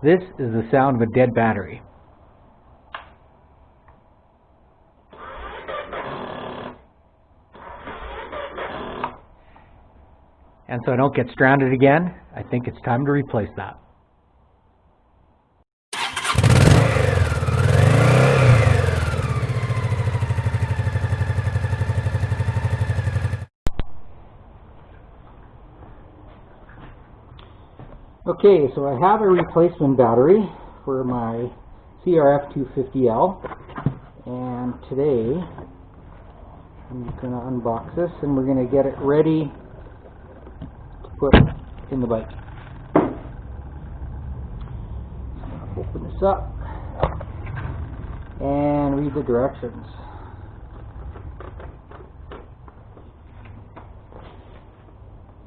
This is the sound of a dead battery. And so I don't get stranded again, I think it's time to replace that. Okay, so I have a replacement battery for my CRF250L, and today I'm just going to unbox this and we're going to get it ready to put in the bike. Open this up and read the directions.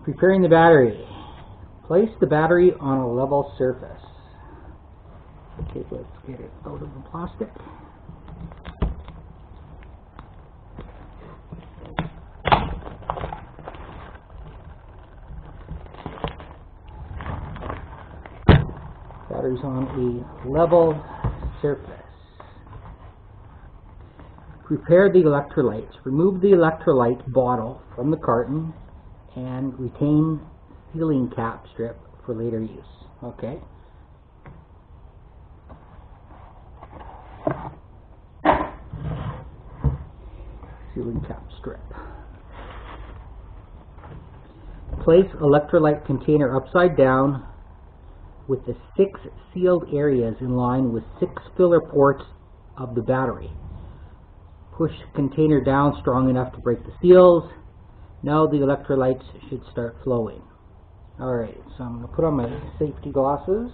Preparing the battery. Place the battery on a level surface. Okay, let's get it out of the plastic. Battery's on a level surface. Prepare the electrolytes. Remove the electrolyte bottle from the carton and retain sealing cap strip for later use. Okay. Sealing cap strip. Place electrolyte container upside down with the 6 sealed areas in line with 6 filler ports of the battery. Push container down strong enough to break the seals. Now the electrolytes should start flowing. Alright, so I'm going to put on my safety glasses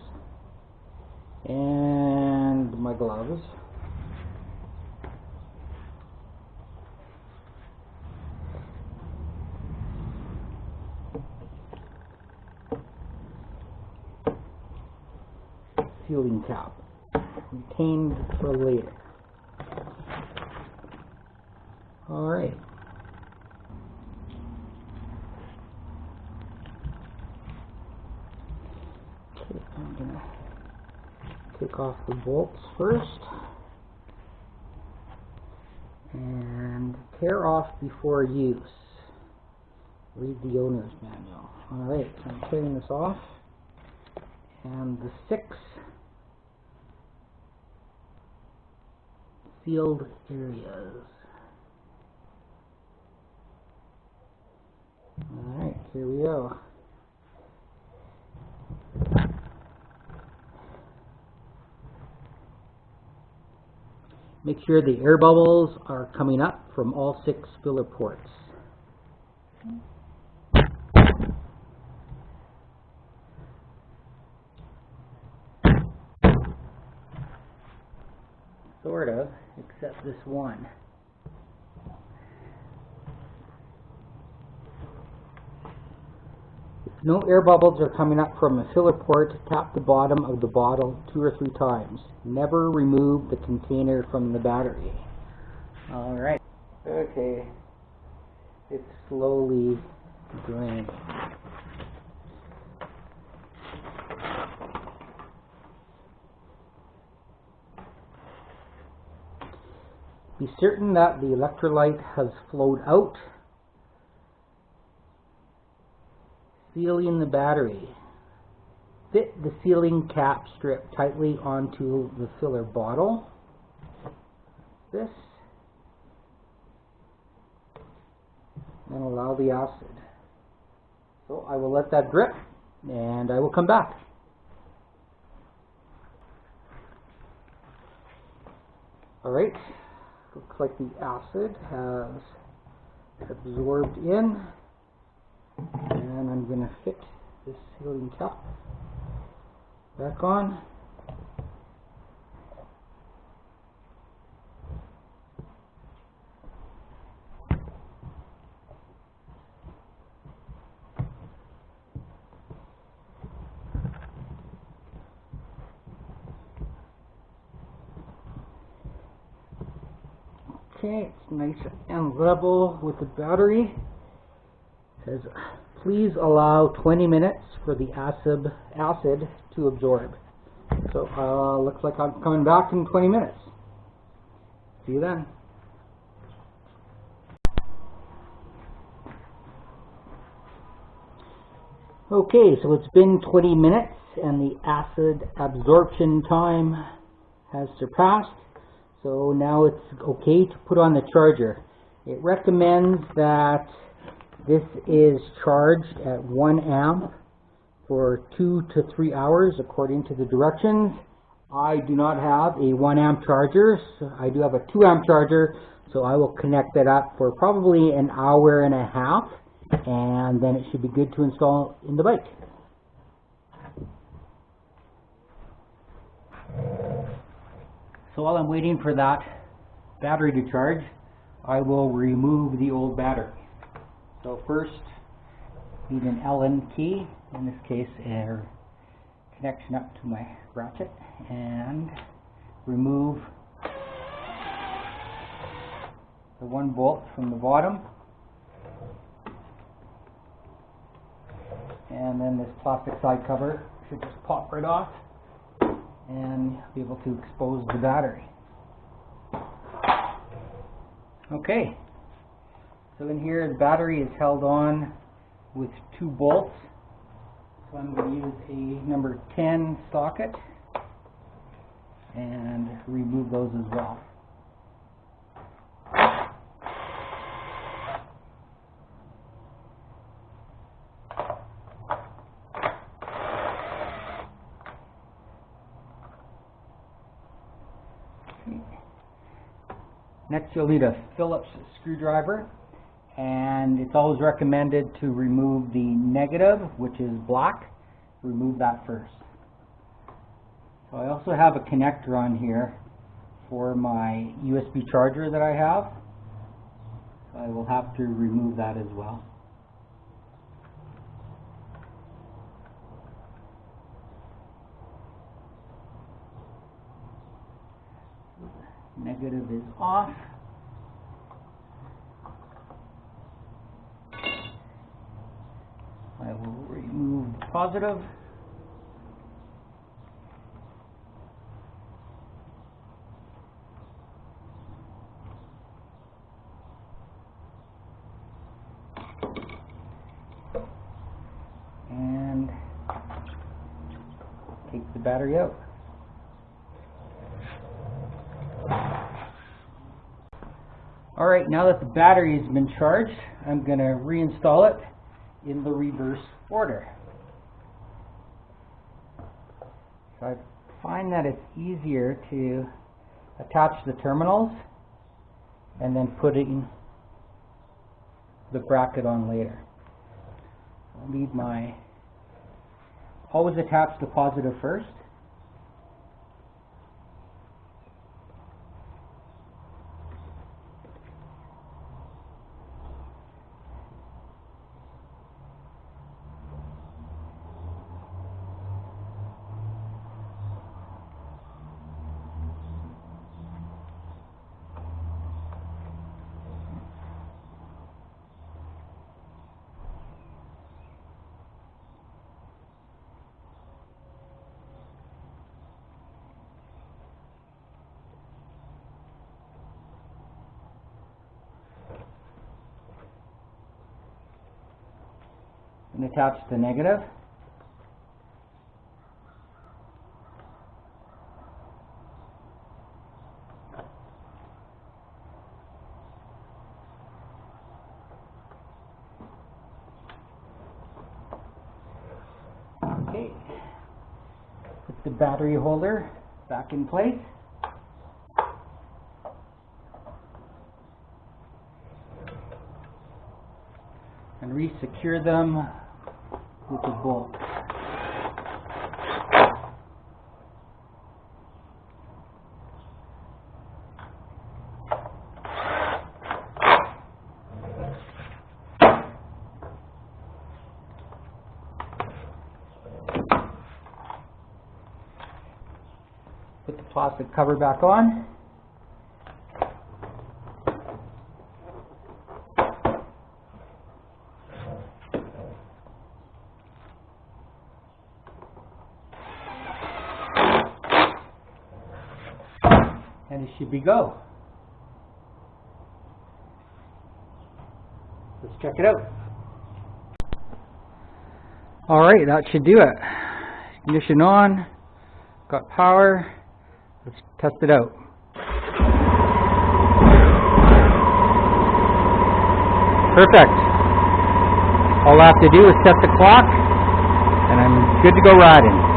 and my gloves. Sealing cap, retained for later. Alright. I'm going to take off the bolts first and tear off before use. Read the owner's manual. Alright, so I'm tearing this off, and the 6 sealed areas. Alright, here we go. Make sure the air bubbles are coming up from all 6 filler ports. Sort of, except this one. If no air bubbles are coming up from a filler port, tap the bottom of the bottle 2 or 3 times. Never remove the container from the battery. Alright. Okay. It's slowly draining. Be certain that the electrolyte has flowed out. Sealing the battery. Fit the sealing cap strip tightly onto the filler bottle. This. And allow the acid. So I will let that drip and I will come back. Alright, looks like the acid has absorbed in. And I'm going to fit this sealing cap back on. Okay, it's nice and level with the battery. It says, please allow 20 minutes for the acid to absorb. So looks like I'm coming back in 20 minutes. See you then. Okay, so it's been 20 minutes and the acid absorption time has surpassed. So now it's okay to put on the charger. It recommends that this is charged at 1 amp for 2 to 3 hours according to the directions. I do not have a 1 amp charger, so I do have a 2 amp charger, so I will connect that up for probably an hour and a half, and then it should be good to install in the bike. So while I'm waiting for that battery to charge, I will remove the old battery. So first, need an Allen key, in this case a connection up to my ratchet, and remove the 1 bolt from the bottom, and then this plastic side cover should just pop right off and be able to expose the battery. Okay, so in here the battery is held on with 2 bolts, so I'm going to use a number 10 socket and remove those as well. Next you'll need a Phillips screwdriver, and it's always recommended to remove the negative, which is black. Remove that first. So I also have a connector on here for my USB charger that I have. So I will have to remove that as well. Negative is off. I will remove the positive. And take the battery out. Alright, now that the battery has been charged, I'm going to reinstall it in the reverse order. So I find that it's easier to attach the terminals and then putting the bracket on later. I'll need my, always attach the positive first. And attach the negative. Okay. Put the battery holder back in place. And re-secure them with the bolt. Put the plastic cover back on. and it should be go. Let's check it out. Alright, that should do it. Ignition on, got power. Let's test it out. Perfect. All I have to do is set the clock and I'm good to go riding.